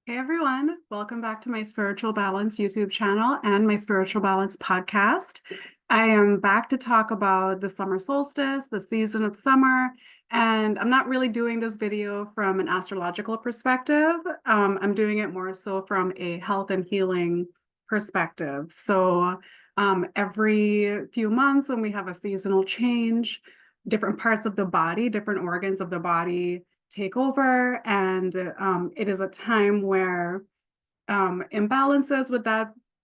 Hey everyone, welcome back to my Spiritual Balance YouTube channel and my Spiritual Balance podcast. I am back to talk about the summer solstice, the season of summer, and I'm not really doing this video from an astrological perspective. I'm doing it more so from a health and healing perspective. Every few months when we have a seasonal change, different parts of the body, different organs of the body take over, and it is a time where imbalances with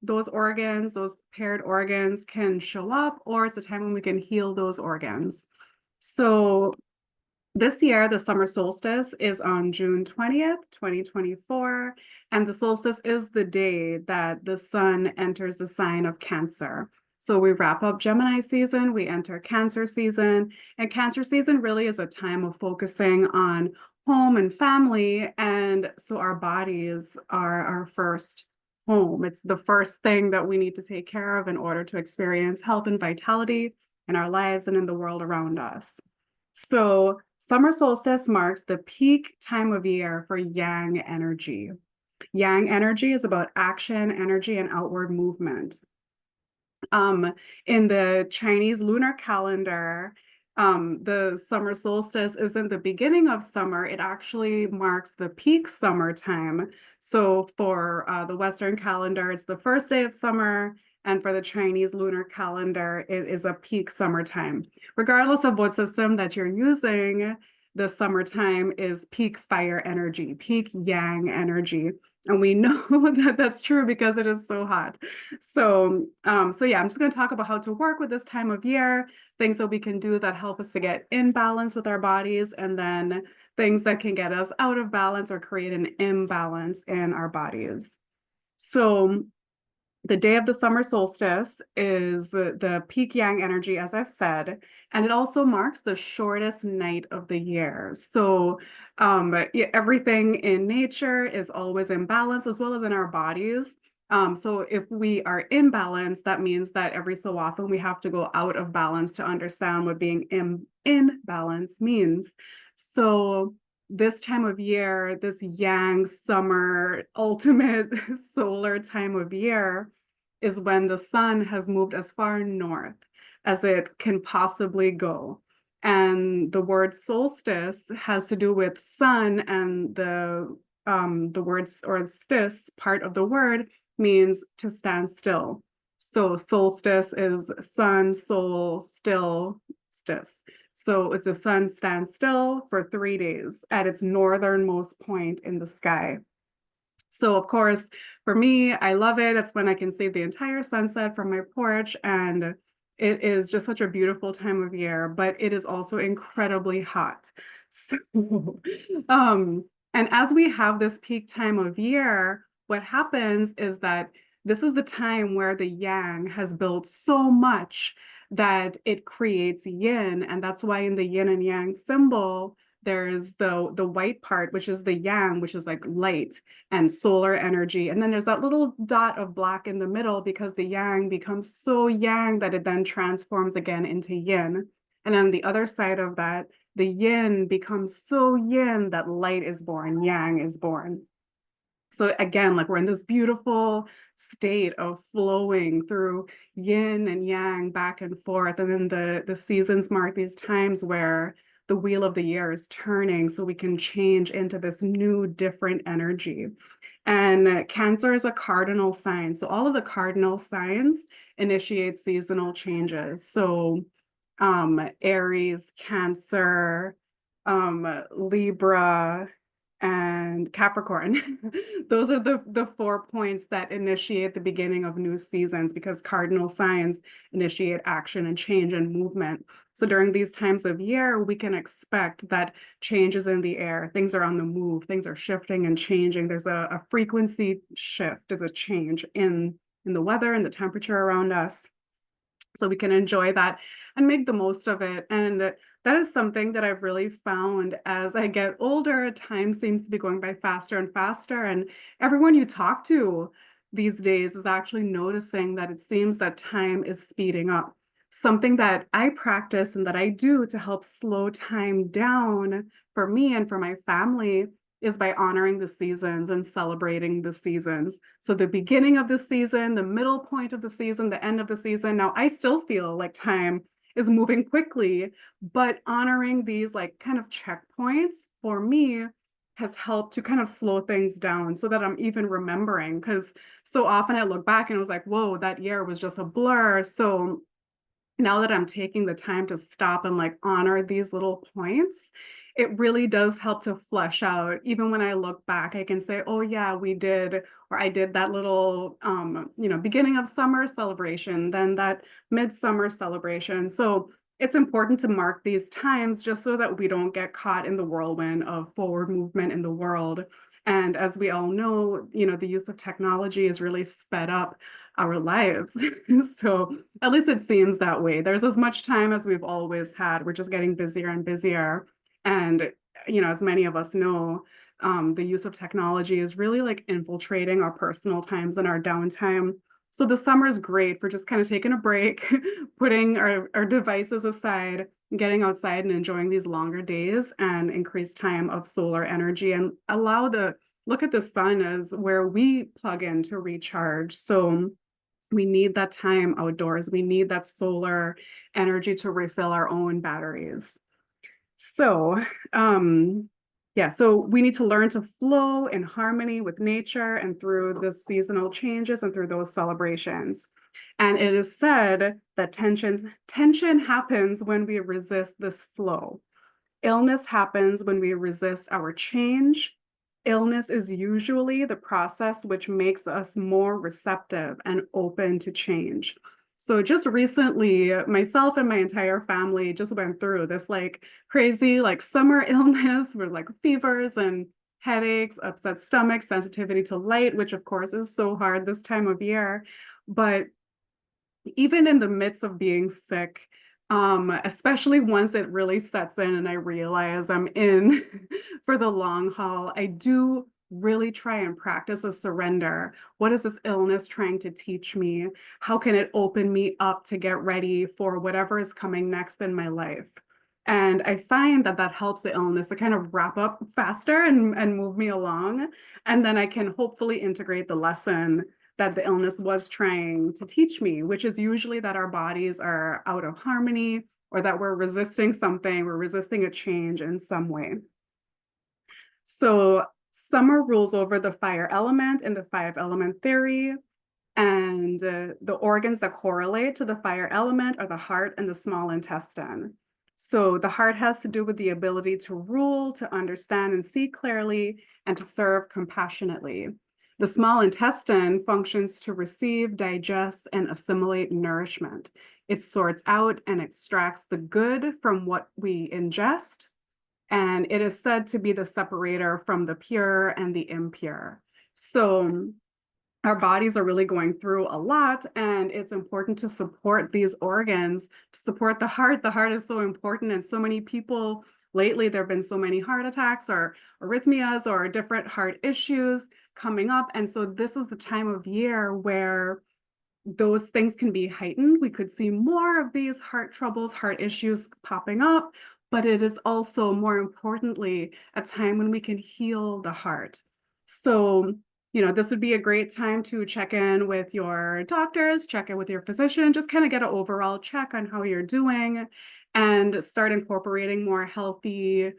those organs, those paired organs can show up, or it's a time when we can heal those organs. So this year, the summer solstice is on June 20th, 2024, and the solstice is the day that the sun enters the sign of Cancer. So we wrap up Gemini season, we enter Cancer season, and Cancer season really is a time of focusing on home and family. And so our bodies are our first home. It's the first thing that we need to take care of in order to experience health and vitality in our lives and in the world around us. So summer solstice marks the peak time of year for yang energy. Yang energy is about action, energy, and outward movement. In the Chinese lunar calendar, the summer solstice isn't the beginning of summer, it actually marks the peak summertime. So for the Western calendar, it's the first day of summer, and for the Chinese lunar calendar, it is a peak summertime. Regardless of what system that you're using, the summertime is peak fire energy, peak yang energy. And we know that that's true because it is so hot. So yeah, I'm just going to talk about how to work with this time of year, things that we can do that help us to get in balance with our bodies, and then things that can get us out of balance or create an imbalance in our bodies. So the day of the summer solstice is the peak yang energy, as I've said, and it also marks the shortest night of the year. So everything in nature is always in balance, as well as in our bodies. So if we are in balance, that means that every so often we have to go out of balance to understand what being in balance means. So this time of year, this yang summer, ultimate solar time of year, is when the sun has moved as far north as it can possibly go. And the word solstice has to do with sun, and the words or stis part of the word means to stand still. So solstice is sun, sol, still, stis. So it's the sun stands still for 3 days at its northernmost point in the sky. So of course, for me, I love it. It's when I can see the entire sunset from my porch, and it is just such a beautiful time of year, but it is also incredibly hot. So, and as we have this peak time of year, what happens is that this is the time where the yang has built so much that it creates yin. And that's why in the yin and yang symbol, there's the white part, which is the yang, which is like light and solar energy. And then there's that little dot of black in the middle, because the yang becomes so yang that it then transforms again into yin. And on the other side of that, the yin becomes so yin that light is born, yang is born. So again, like we're in this beautiful state of flowing through yin and yang back and forth. And then the seasons mark these times where the wheel of the year is turning, so we can change into this new, different energy. And Cancer is a cardinal sign. So all of the cardinal signs initiate seasonal changes. So Aries, Cancer, Libra, and Capricorn. Those are the 4 points that initiate the beginning of new seasons, because cardinal signs initiate action and change and movement. So during these times of year, we can expect that changes in the air, things are on the move, things are shifting and changing. There's a frequency shift, there's a change in the weather and the temperature around us. So we can enjoy that and make the most of it. And that is something that I've really found as I get older. Time seems to be going by faster and faster. And everyone you talk to these days is actually noticing that it seems that time is speeding up. Something that I practice and that I do to help slow time down for me and for my family is by honoring the seasons and celebrating the seasons. So the beginning of the season, the middle point of the season, the end of the season. Now, I still feel like time is moving quickly, but honoring these like kind of checkpoints for me has helped to kind of slow things down so that I'm even remembering. Because so often I look back and it was like, whoa, that year was just a blur. So now that I'm taking the time to stop and like honor these little points, it really does help to flesh out. Even when I look back, I can say, oh yeah, we did, or I did that little, beginning of summer celebration, then that midsummer celebration. So it's important to mark these times just so that we don't get caught in the whirlwind of forward movement in the world. And as we all know, the use of technology has really sped up our lives. So at least it seems that way. There's as much time as we've always had. We're just getting busier and busier. And, as many of us know, the use of technology is really like infiltrating our personal times and our downtime. So the summer is great for just kind of taking a break, putting our devices aside, getting outside and enjoying these longer days and increased time of solar energy and look at the sun as where we plug in to recharge. So we need that time outdoors. We need that solar energy to refill our own batteries. So, so we need to learn to flow in harmony with nature and through the seasonal changes and through those celebrations. And it is said that tension happens when we resist this flow. Illness happens when we resist our change. Illness is usually the process which makes us more receptive and open to change. So just recently, myself and my entire family just went through this like crazy like summer illness with like fevers and headaches, upset stomach, sensitivity to light, which of course is so hard this time of year. But even in the midst of being sick, especially once it really sets in and I realize I'm in for the long haul, I do really try and practice a surrender. What is this illness trying to teach me? How can it open me up to get ready for whatever is coming next in my life? And I find that that helps the illness to kind of wrap up faster and move me along. And then I can hopefully integrate the lesson that the illness was trying to teach me, which is usually that our bodies are out of harmony or that we're resisting something, we're resisting a change in some way. So summer rules over the fire element in the 5-element theory. And the organs that correlate to the fire element are the heart and the small intestine. So the heart has to do with the ability to rule, to understand and see clearly, and to serve compassionately. The small intestine functions to receive, digest, and assimilate nourishment. It sorts out and extracts the good from what we ingest, and it is said to be the separator from the pure and the impure. So our bodies are really going through a lot, and it's important to support these organs, to support the heart. The heart is so important, and so many people lately, there have been so many heart attacks or arrhythmias or different heart issues coming up. And so this is the time of year where those things can be heightened. We could see more of these heart troubles, heart issues popping up, but it is also, more importantly, a time when we can heal the heart. So, this would be a great time to check in with your doctors, check in with your physician, just kind of get an overall check on how you're doing and start incorporating more healthy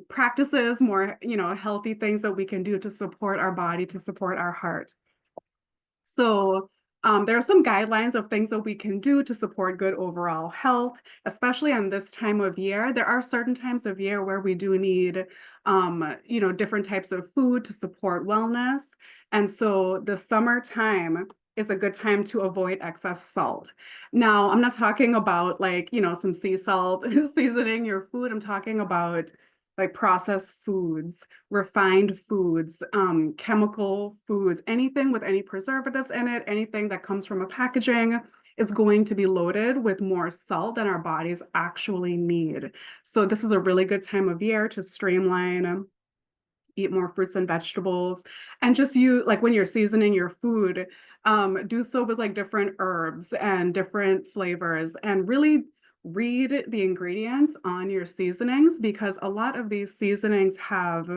practices, more, healthy things that we can do to support our body, to support our heart. So there are some guidelines of things that we can do to support good overall health, especially on this time of year. There are certain times of year where we do need, different types of food to support wellness. And so the summertime is a good time to avoid excess salt. Now, I'm not talking about some sea salt seasoning your food. I'm talking about like processed foods, refined foods, chemical foods, anything with any preservatives in it, anything that comes from a packaging is going to be loaded with more salt than our bodies actually need. So this is a really good time of year to streamline, eat more fruits and vegetables, and just when you're seasoning your food, do so with like different herbs and different flavors, and really read the ingredients on your seasonings, because a lot of these seasonings have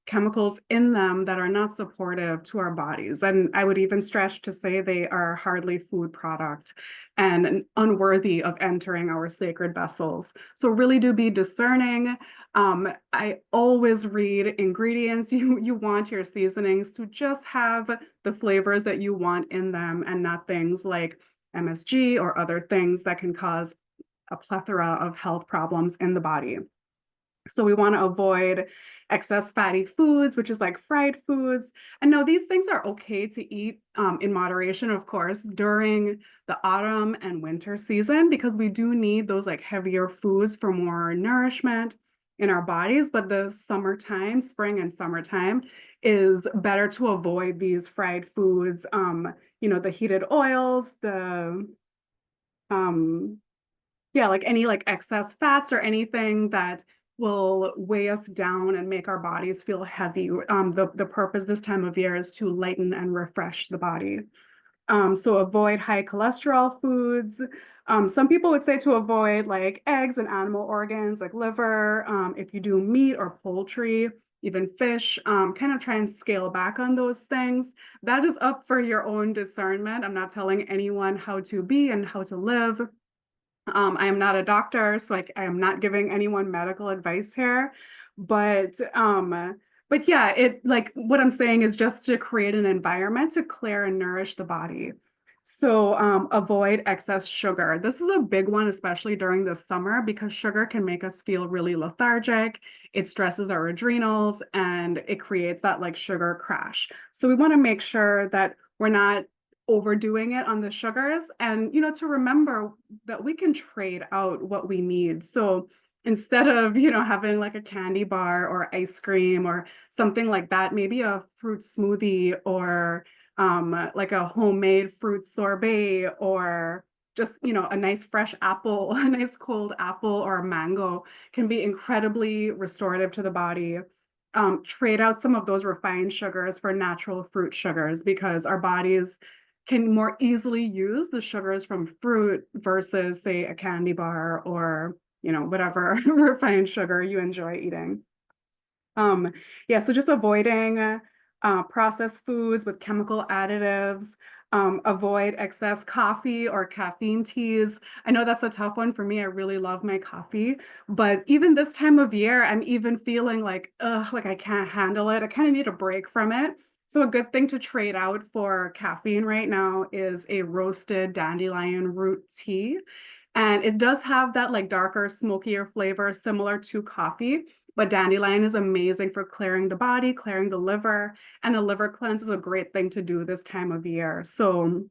chemicals in them that are not supportive to our bodies. And I would even stretch to say they are hardly food product and unworthy of entering our sacred vessels. So really do be discerning. I always read ingredients. You want your seasonings to just have the flavors that you want in them and not things like MSG or other things that can cause a plethora of health problems in the body. So we want to avoid excess fatty foods, which is like fried foods. And no, these things are okay to eat in moderation, of course, during the autumn and winter season, because we do need those like heavier foods for more nourishment in our bodies. But the summertime, spring and summertime, is better to avoid these fried foods. The heated oils, the yeah, like any like excess fats or anything that will weigh us down and make our bodies feel heavy. The purpose this time of year is to lighten and refresh the body. So avoid high cholesterol foods. Some people would say to avoid like eggs and animal organs like liver. If you do meat or poultry, even fish, kind of try and scale back on those things. That is up for your own discernment. I'm not telling anyone how to be and how to live. I am not a doctor, so I am not giving anyone medical advice here. But yeah, it like what I'm saying is just to create an environment to clear and nourish the body. So avoid excess sugar. This is a big one, especially during the summer, because sugar can make us feel really lethargic. It stresses our adrenals and it creates that like sugar crash. So we want to make sure that we're not overdoing it on the sugars and to remember that we can trade out what we need. So instead of having like a candy bar or ice cream or something like that, maybe a fruit smoothie or like a homemade fruit sorbet or just a nice fresh apple, a nice cold apple or a mango can be incredibly restorative to the body. Trade out some of those refined sugars for natural fruit sugars because our bodies can more easily use the sugars from fruit versus, say, a candy bar or, whatever refined sugar you enjoy eating. Yeah, so just avoiding processed foods with chemical additives, avoid excess coffee or caffeine teas. I know that's a tough one for me. I really love my coffee, but even this time of year, I'm even feeling like, ugh, like I can't handle it. I kind of need a break from it. So a good thing to trade out for caffeine right now is a roasted dandelion root tea. And it does have that like darker, smokier flavor similar to coffee, but dandelion is amazing for clearing the body, clearing the liver, and a liver cleanse is a great thing to do this time of year. So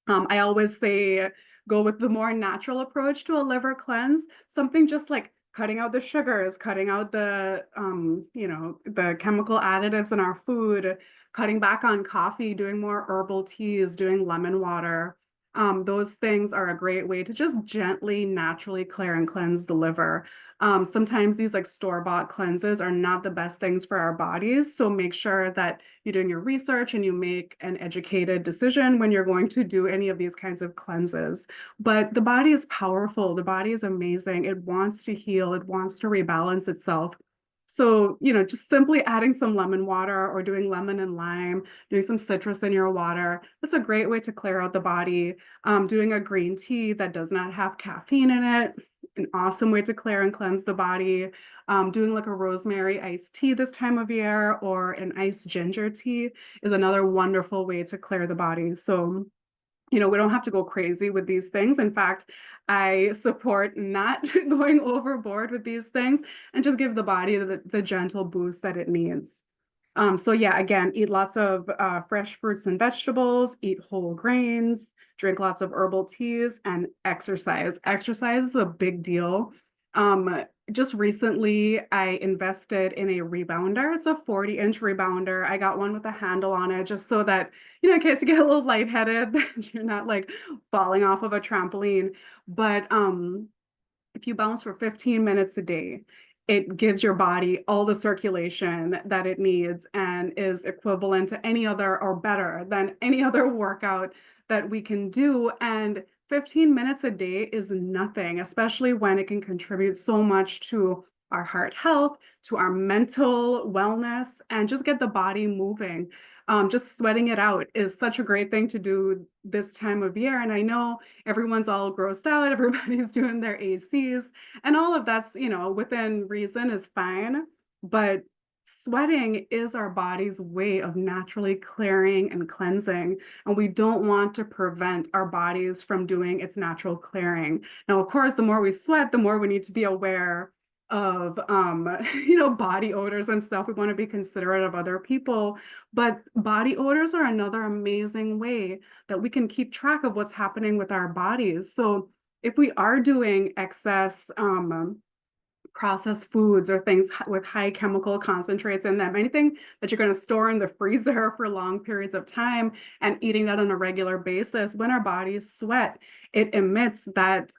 I always say go with the more natural approach to a liver cleanse, something just like cutting out the sugars, cutting out the chemical additives in our food, cutting back on coffee, doing more herbal teas, doing lemon water. Those things are a great way to just gently, naturally clear and cleanse the liver. Sometimes these like store-bought cleanses are not the best things for our bodies. So make sure that you're doing your research and you make an educated decision when you're going to do any of these kinds of cleanses. But the body is powerful. The body is amazing. It wants to heal. It wants to rebalance itself. So, just simply adding some lemon water or doing lemon and lime, doing some citrus in your water, that's a great way to clear out the body. Doing a green tea that does not have caffeine in it, an awesome way to clear and cleanse the body. Doing like a rosemary iced tea this time of year or an iced ginger tea is another wonderful way to clear the body. So, we don't have to go crazy with these things. In fact, I support not going overboard with these things and just give the body the gentle boost that it needs. So yeah, again, eat lots of fresh fruits and vegetables, eat whole grains, drink lots of herbal teas, and exercise. Exercise is a big deal. Just recently, I invested in a rebounder. It's a 40-inch rebounder. I got one with a handle on it just so that, in case you get a little lightheaded, that you're not like falling off of a trampoline. But if you bounce for 15 minutes a day, it gives your body all the circulation that it needs and is equivalent to any other or better than any other workout that we can do. And 15 minutes a day is nothing, especially when it can contribute so much to our heart health, to our mental wellness, and just get the body moving. Just sweating it out is such a great thing to do this time of year. And I know everyone's all grossed out, everybody's doing their ACs, and all of that's, within reason is fine. But sweating is our body's way of naturally clearing and cleansing, and we don't want to prevent our bodies from doing its natural clearing. Now, of course, the more we sweat, the more we need to be aware of body odors and stuff. We want to be considerate of other people, but body odors are another amazing way that we can keep track of what's happening with our bodies. So if we are doing excess processed foods or things with high chemical concentrates in them, anything that you're going to store in the freezer for long periods of time and eating that on a regular basis, when our bodies sweat, it emits that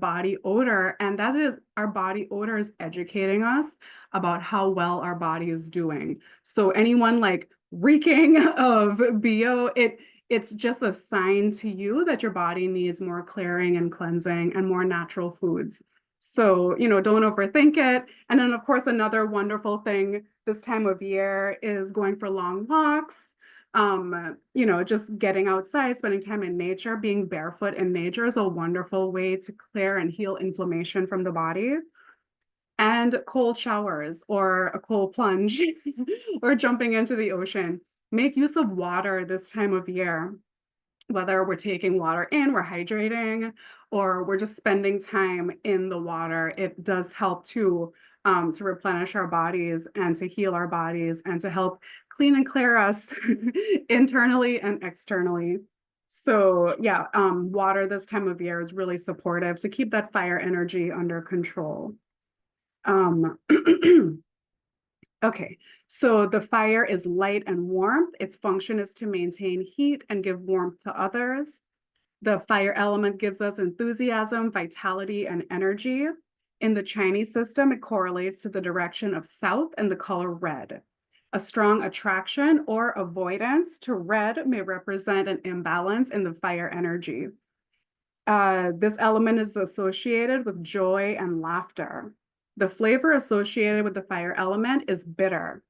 body odor. And that is, our body odor is educating us about how well our body is doing. So anyone like reeking of BO, it's just a sign to you that your body needs more clearing and cleansing and more natural foods. So, don't overthink it. And then, of course, another wonderful thing this time of year is going for long walks. Just getting outside, spending time in nature, being barefoot in nature is a wonderful way to clear and heal inflammation from the body. And cold showers or a cold plunge or jumping into the ocean. Make use of water this time of year. Whether we're taking water in, we're hydrating, or we're just spending time in the water, it does help to replenish our bodies and to heal our bodies and to help clean and clear us internally and externally. So yeah, water this time of year is really supportive to keep that fire energy under control. Okay, so the fire is light and warmth. Its function is to maintain heat and give warmth to others. The fire element gives us enthusiasm, vitality, and energy. In the Chinese system, it correlates to the direction of south and the color red. A strong attraction or avoidance to red may represent an imbalance in the fire energy. This element is associated with joy and laughter. The flavor associated with the fire element is bitter.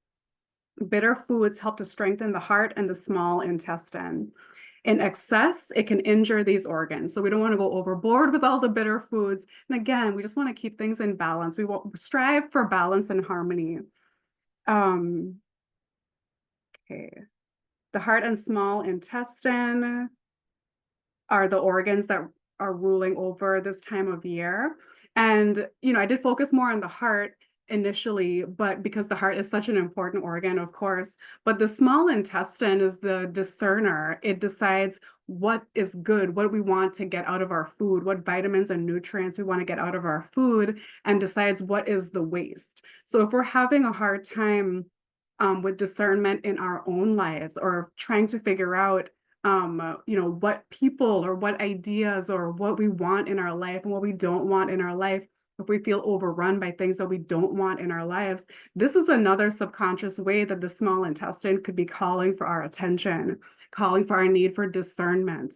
Bitter foods help to strengthen the heart and the small intestine. In excess, it can injure these organs. So we don't want to go overboard with all the bitter foods. And again, we just want to keep things in balance. We will strive for balance and harmony. Okay. The heart and small intestine are the organs that are ruling over this time of year. And, I did focus more on the heart initially, but because the heart is such an important organ, of course, but the small intestine is the discerner. It decides what is good, what we want to get out of our food, what vitamins and nutrients we want to get out of our food, and decides what is the waste. So if we're having a hard time with discernment in our own lives, or trying to figure out what people or what ideas or what we want in our life and what we don't want in our life, if we feel overrun by things that we don't want in our lives, this is another subconscious way that the small intestine could be calling for our attention, calling for our need for discernment.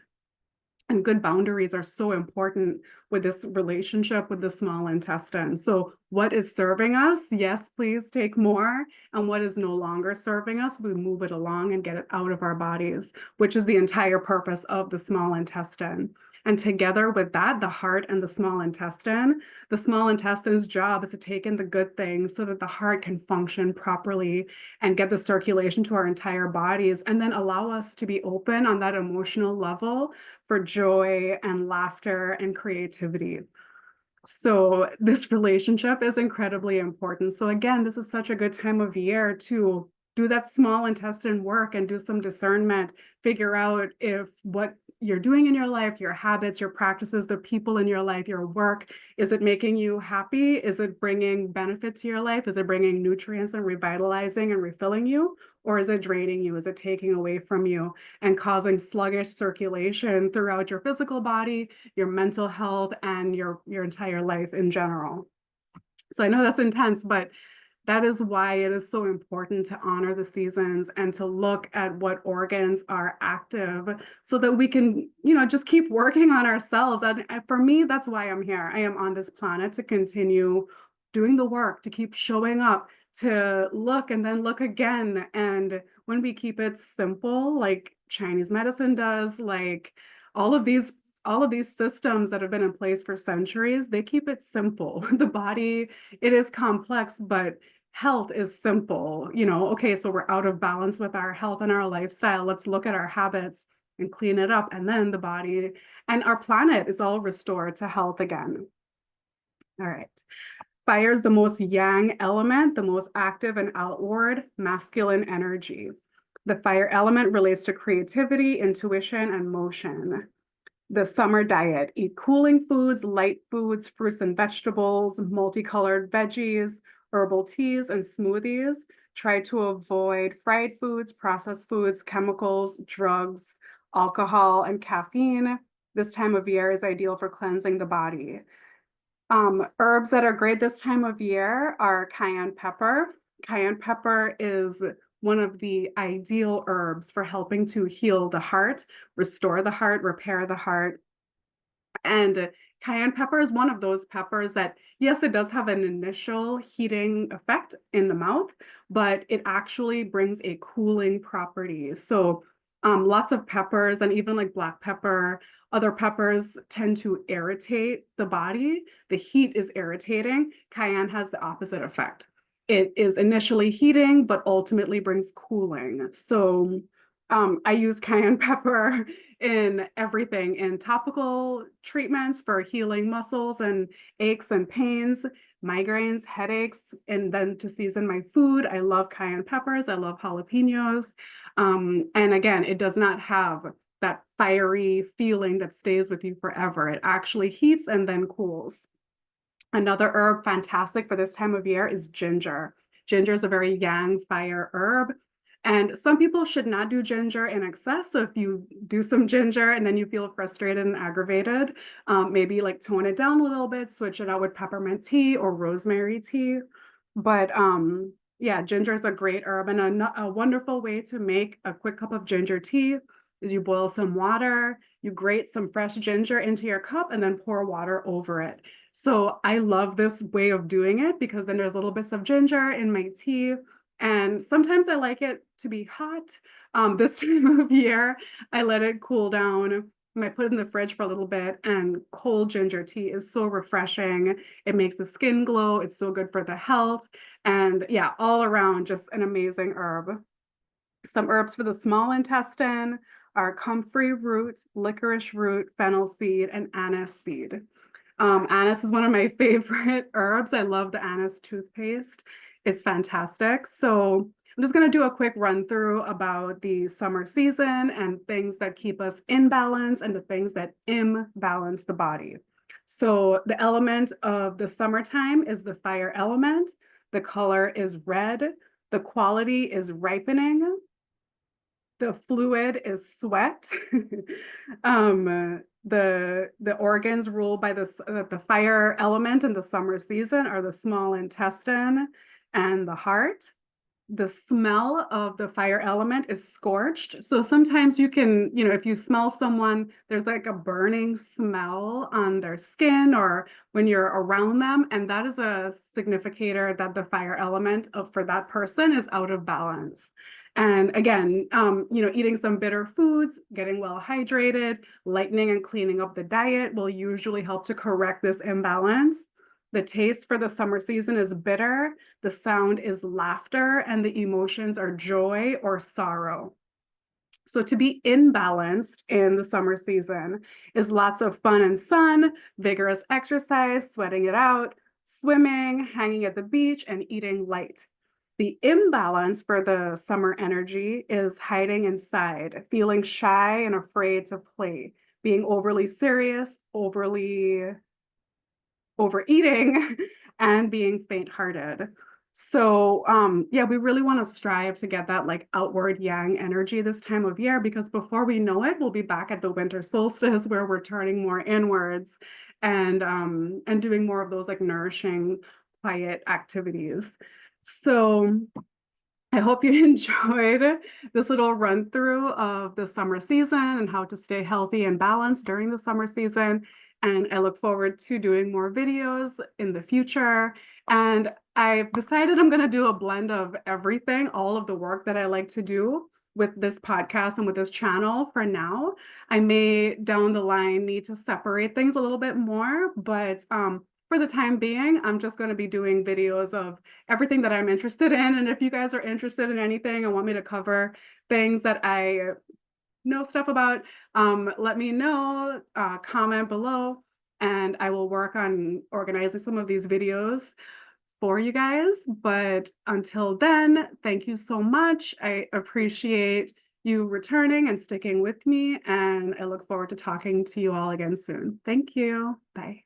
And good boundaries are so important with this relationship with the small intestine. So what is serving us? Yes, please take more. And what is no longer serving us, we move it along and get it out of our bodies, which is the entire purpose of the small intestine. And together with that, the heart and the small intestine's job is to take in the good things so that the heart can function properly and get the circulation to our entire bodies, and then allow us to be open on that emotional level for joy and laughter and creativity. So this relationship is incredibly important. So again, this is such a good time of year to do that small intestine work and do some discernment, figure out if what you're doing in your life, your habits, your practices, the people in your life, your work, is it making you happy? Is it bringing benefit to your life? Is it bringing nutrients and revitalizing and refilling you? Or is it draining you? Is it taking away from you and causing sluggish circulation throughout your physical body, your mental health, and your entire life in general? So I know that's intense, but that is why it is so important to honor the seasons and to look at what organs are active so that we can, just keep working on ourselves. And for me, that's why I'm here. I am on this planet to continue doing the work, to keep showing up, to look and then look again. And when we keep it simple, like Chinese medicine does, like all of these all of these systems that have been in place for centuries, they keep it simple. The body, it is complex, but health is simple. Okay, so we're out of balance with our health and our lifestyle. Let's look at our habits and clean it up. And then the body and our planet is all restored to health again. All right. Fire is the most yang element, the most active and outward masculine energy. The fire element relates to creativity, intuition, and motion. The summer diet: eat cooling foods, light foods, fruits and vegetables, multicolored veggies, herbal teas, and smoothies. Try to avoid fried foods, processed foods, chemicals, drugs, alcohol, and caffeine. This time of year is ideal for cleansing the body. Herbs that are great this time of year are cayenne pepper. Cayenne pepper is one of the ideal herbs for helping to heal the heart, restore the heart, repair the heart. And cayenne pepper is one of those peppers that, yes, it does have an initial heating effect in the mouth, but it actually brings a cooling property. So lots of peppers, and even like black pepper, other peppers tend to irritate the body. The heat is irritating. Cayenne has the opposite effect. It is initially heating, but ultimately brings cooling. So I use cayenne pepper in everything, in topical treatments for healing muscles and aches and pains, migraines, headaches, and then to season my food. I love cayenne peppers. I love jalapenos. And again, it does not have that fiery feeling that stays with you forever. It actually heats and then cools. Another herb fantastic for this time of year is ginger. Ginger is a very yang fire herb. And some people should not do ginger in excess. So if you do some ginger and then you feel frustrated and aggravated, maybe like tone it down a little bit, switch it out with peppermint tea or rosemary tea. But yeah, ginger is a great herb, and a wonderful way to make a quick cup of ginger tea is you boil some water, you grate some fresh ginger into your cup, and then pour water over it. So I love this way of doing it because then there's little bits of ginger in my tea. And sometimes I like it to be hot. This time of year, I let it cool down. I put it in the fridge for a little bit, and cold ginger tea is so refreshing. It makes the skin glow. It's so good for the health. And yeah, all around, just an amazing herb. Some herbs for the small intestine are comfrey root, licorice root, fennel seed, and anise seed. Anise is one of my favorite herbs. I love the anise toothpaste. It's fantastic. So I'm just going to do a quick run through about the summer season and things that keep us in balance and the things that imbalance the body. So the element of the summertime is the fire element. The color is red. The quality is ripening. The fluid is sweat. The organs ruled by the fire element in the summer season are the small intestine and the heart. The smell of the fire element is scorched. So sometimes you can, if you smell someone, there's like a burning smell on their skin or when you're around them. And that is a significator that the fire element for that person is out of balance. And again, eating some bitter foods, getting well hydrated, lightening and cleaning up the diet will usually help to correct this imbalance. The taste for the summer season is bitter, the sound is laughter, and the emotions are joy or sorrow. So to be imbalanced in the summer season is lots of fun and sun, vigorous exercise, sweating it out, swimming, hanging at the beach, and eating light. The imbalance for the summer energy is hiding inside, feeling shy and afraid to play, being overly serious, overeating, and being faint-hearted. So yeah, we really want to strive to get that like outward yang energy this time of year, because before we know it, we'll be back at the winter solstice where we're turning more inwards and doing more of those like nourishing, quiet activities. So I hope you enjoyed this little run through of the summer season and how to stay healthy and balanced during the summer season. and I look forward to doing more videos in the future. And I've decided I'm going to do a blend of everything, all of the work that I like to do with this podcast and with this channel for now. I may down the line need to separate things a little bit more, but for the time being, I'm just going to be doing videos of everything that I'm interested in. And if you guys are interested in anything and want me to cover things that I know stuff about, let me know, comment below, and I will work on organizing some of these videos for you guys. But until then, thank you so much. I appreciate you returning and sticking with me, and I look forward to talking to you all again soon. Thank you. Bye.